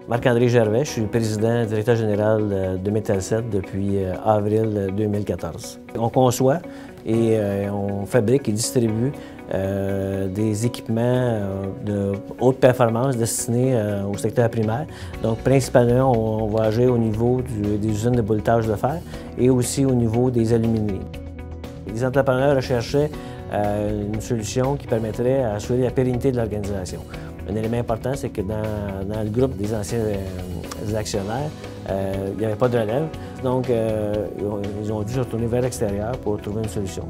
Marc-André Gervais, je suis le président et directeur général de Metalset depuis avril 2014. On conçoit et on fabrique et distribue des équipements de haute performance destinés au secteur primaire. Donc, principalement, on va agir au niveau des usines de bouletage de fer et aussi au niveau des alumineries. Les entrepreneurs recherchaient une solution qui permettrait d'assurer la pérennité de l'organisation. Un élément important, c'est que dans le groupe des anciens actionnaires, il n'y avait pas de relève. Donc, ils ont dû se retourner vers l'extérieur pour trouver une solution.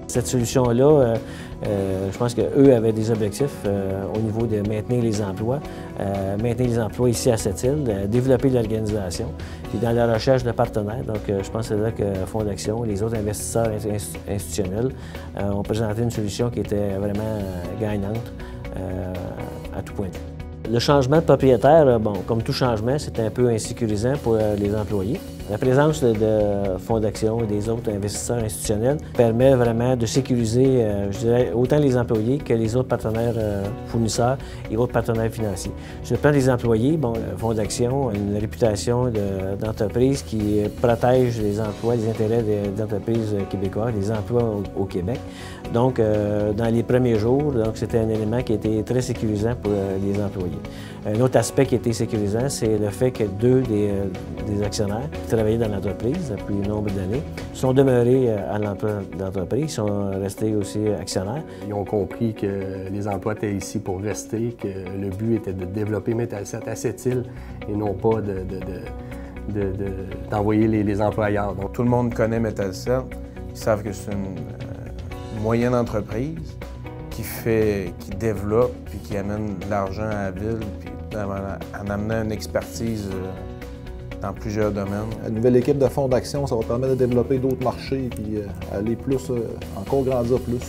Cette solution-là, je pense qu'eux avaient des objectifs au niveau de maintenir les emplois ici à Sept-Îles, développer l'organisation, puis dans la recherche de partenaires. Donc, je pense que c'est là que Fonds d'Action et les autres investisseurs institutionnels ont présenté une solution qui était vraiment gagnante à tout point de vue. Le changement de propriétaire, bon, comme tout changement, c'est un peu insécurisant pour les employés. La présence de Fonds d'Action et des autres investisseurs institutionnels permet vraiment de sécuriser, je dirais, autant les employés que les autres partenaires fournisseurs et autres partenaires financiers. Sur le plan des employés, bon, Fonds d'Action a une réputation d'entreprise qui protège les emplois, les intérêts des entreprises québécoises, les emplois au Québec. Donc, dans les premiers jours, c'était un élément qui était très sécurisant pour les employés. Un autre aspect qui était sécurisant, c'est le fait que deux des actionnaires qui travaillaient dans l'entreprise depuis un nombre d'années sont demeurés à l'emploi de l'entreprise, sont restés aussi actionnaires. Ils ont compris que les emplois étaient ici pour rester, que le but était de développer Metalset à Sept-Îles et non pas d'envoyer les employeurs. Donc, tout le monde connaît Metalset, ils savent que c'est une moyenne entreprise qui développe puis qui amène de l'argent à la ville, puis en amenant une expertise dans plusieurs domaines. La nouvelle équipe de Fonds d'Action, ça va permettre de développer d'autres marchés et aller plus, encore grandir plus.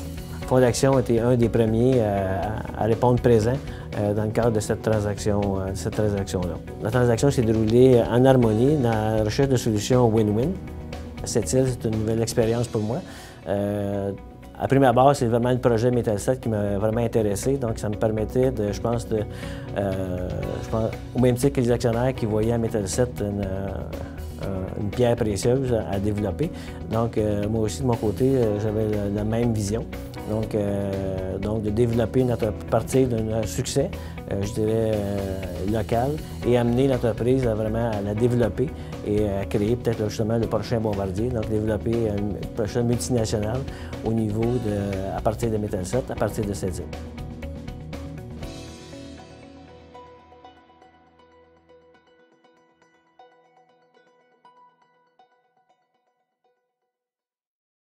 Fonds d'Action était un des premiers à répondre présent dans le cadre de cette transaction-là. La transaction s'est déroulée en harmonie dans la recherche de solutions win-win. Cette île, c'est une nouvelle expérience pour moi. À première base, c'est vraiment le projet Metalset qui m'a vraiment intéressé. Donc, ça me permettait, je pense, au même titre que les actionnaires qui voyaient à Metalset une pierre précieuse à développer. Donc, moi aussi, de mon côté, j'avais la même vision. Donc, de développer notre partie d'un succès, je dirais, local, et amener l'entreprise vraiment à la développer et à créer peut-être justement le prochain Bombardier, donc développer une prochaine multinationale au niveau à partir de Metalset, à partir de Sept-Îles.